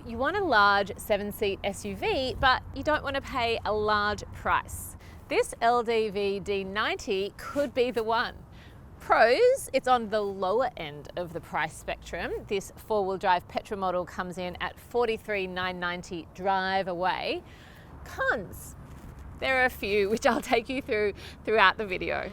you want a large 7-seat SUV, but you don't want to pay a large price. This LDV D90 could be the one. Pros, it's on the lower end of the price spectrum. This 4-wheel drive petrol model comes in at $43,990 drive away. Cons, there are a few which I'll take you through throughout the video.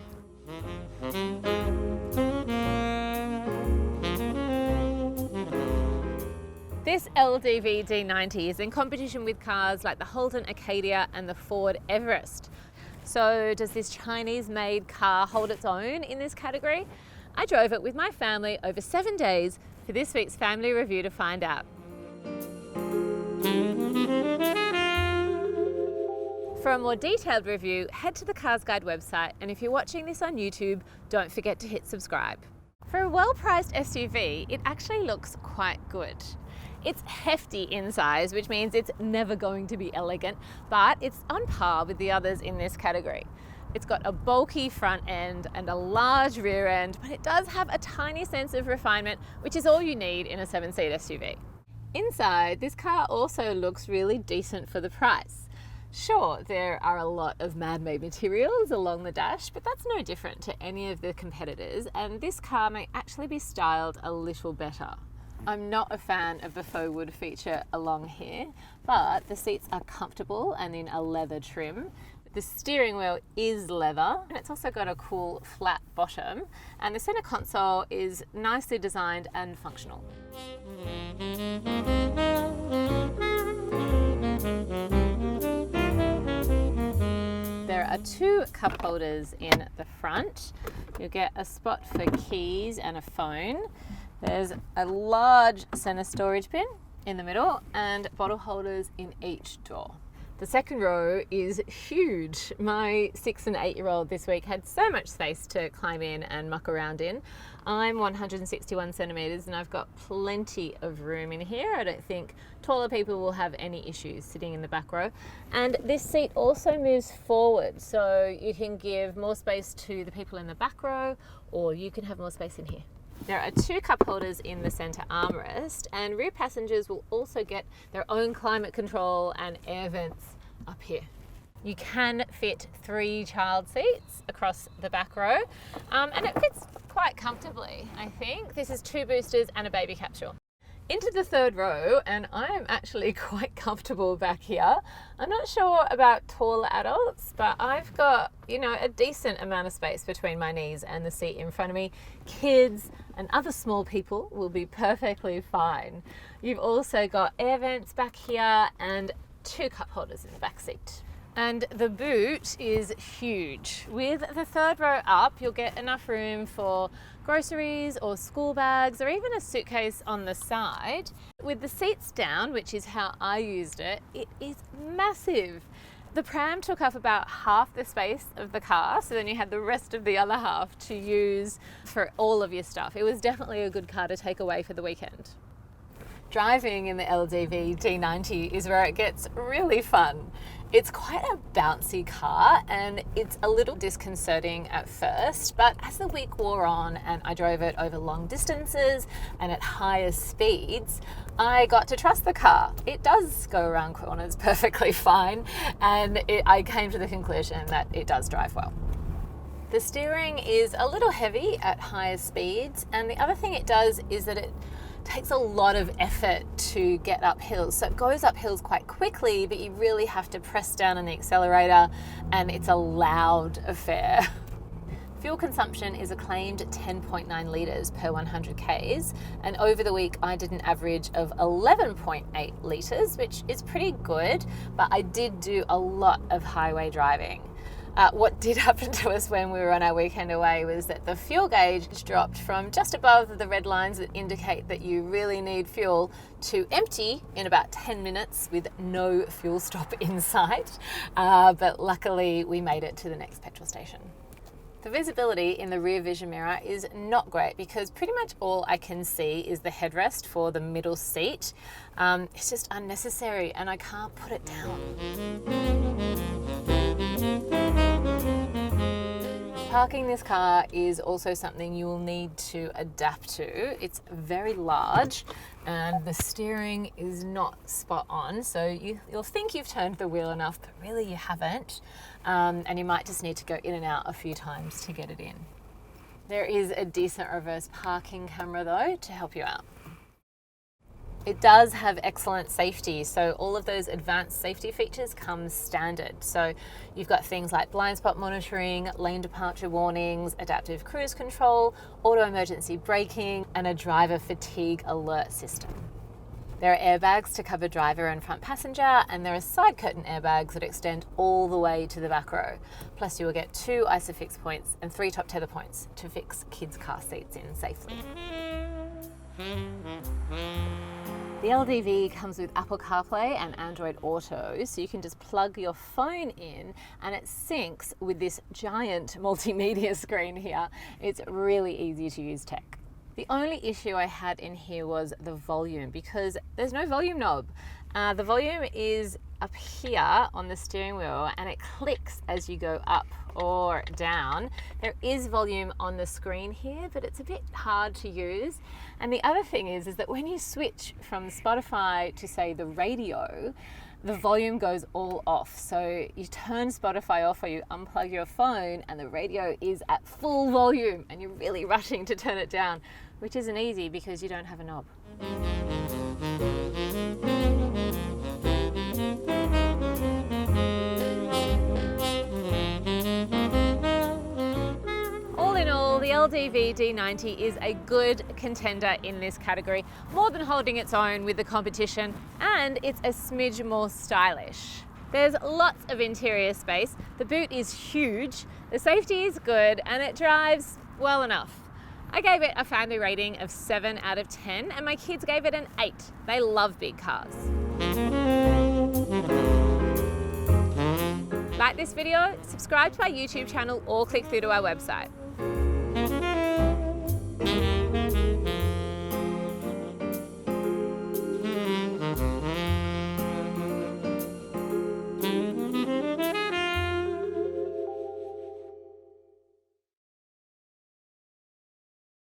This LDV D90 is in competition with cars like the Holden Acadia and the Ford Everest. So does this Chinese-made car hold its own in this category? I drove it with my family over 7 days for this week's family review to find out. For a more detailed review, head to the CarsGuide website, and if you're watching this on YouTube, don't forget to hit subscribe. For a well-priced SUV, it actually looks quite good. It's hefty in size, which means it's never going to be elegant, but it's on par with the others in this category. It's got a bulky front end and a large rear end, but it does have a tiny sense of refinement, which is all you need in a 7-seat SUV. Inside, this car also looks really decent for the price. Sure, there are a lot of man-made materials along the dash, but that's no different to any of the competitors, and this car may actually be styled a little better. I'm not a fan of the faux wood feature along here, but the seats are comfortable and in a leather trim. The steering wheel is leather, and it's also got a cool flat bottom, and the center console is nicely designed and functional. There are 2 cup holders in the front. You'll get a spot for keys and a phone. There's a large center storage bin in the middle and bottle holders in each door. The second row is huge. My 6 and 8-year-old this week had so much space to climb in and muck around in. I'm 161 centimeters and I've got plenty of room in here. I don't think taller people will have any issues sitting in the back row. And this seat also moves forward, so you can give more space to the people in the back row, or you can have more space in here. There are 2 cup holders in the center armrest, and rear passengers will also get their own climate control and air vents up here. You can fit 3 child seats across the back row, and it fits quite comfortably, I think. This is 2 boosters and a baby capsule. Into the 3rd row, and I am actually quite comfortable back here. I'm not sure about taller adults, but I've got, a decent amount of space between my knees and the seat in front of me. Kids and other small people will be perfectly fine. You've also got air vents back here and 2 cup holders in the back seat. And the boot is huge. With the 3rd row up, you'll get enough room for groceries or school bags or even a suitcase on the side. With the seats down, which is how I used it, it is massive. The pram took up about half the space of the car, so then you had the rest of the other half to use for all of your stuff. It was definitely a good car to take away for the weekend. Driving in the LDV D90 is where it gets really fun. It's quite a bouncy car and it's a little disconcerting at first, but as the week wore on and I drove it over long distances and at higher speeds, I got to trust the car. It does go around corners perfectly fine, and I came to the conclusion that it does drive well. The steering is a little heavy at higher speeds, and the other thing it does is that it takes a lot of effort to get up hills. So it goes up hills quite quickly, but you really have to press down on the accelerator, and it's a loud affair. Fuel consumption is a claimed 10.9 litres per 100 Ks, and over the week I did an average of 11.8 litres, which is pretty good, but I did do a lot of highway driving. What did happen to us when we were on our weekend away was that the fuel gauge dropped from just above the red lines that indicate that you really need fuel to empty in about 10 minutes with no fuel stop in sight. But luckily we made it to the next petrol station. The visibility in the rear vision mirror is not great because pretty much all I can see is the headrest for the middle seat. It's just unnecessary and I can't put it down. Parking this car is also something you will need to adapt to. It's very large and the steering is not spot on, so you'll think you've turned the wheel enough, but really you haven't, and you might just need to go in and out a few times to get it in. There is a decent reverse parking camera though to help you out. It does have excellent safety, so all of those advanced safety features come standard. So you've got things like blind spot monitoring, lane departure warnings, adaptive cruise control, auto emergency braking, and a driver fatigue alert system. There are airbags to cover driver and front passenger, and there are side curtain airbags that extend all the way to the back row. Plus you will get 2 ISOFIX points and 3 top tether points to fix kids' car seats in safely. The LDV comes with Apple CarPlay and Android Auto, so you can just plug your phone in and it syncs with this giant multimedia screen here. It's really easy to use tech. The only issue I had in here was the volume, because there's no volume knob. The volume is up here on the steering wheel and it clicks as you go up or down. There is volume on the screen here, but it's a bit hard to use. And the other thing is that when you switch from Spotify to, say, the radio, the volume goes all off. So you turn Spotify off or you unplug your phone and the radio is at full volume and you're really rushing to turn it down, which isn't easy because you don't have a knob. The LDV D90 is a good contender in this category, more than holding its own with the competition, and it's a smidge more stylish. There's lots of interior space, the boot is huge, the safety is good, and it drives well enough. I gave it a family rating of 7 out of 10, and my kids gave it an 8. They love big cars. Like this video, subscribe to our YouTube channel, or click through to our website.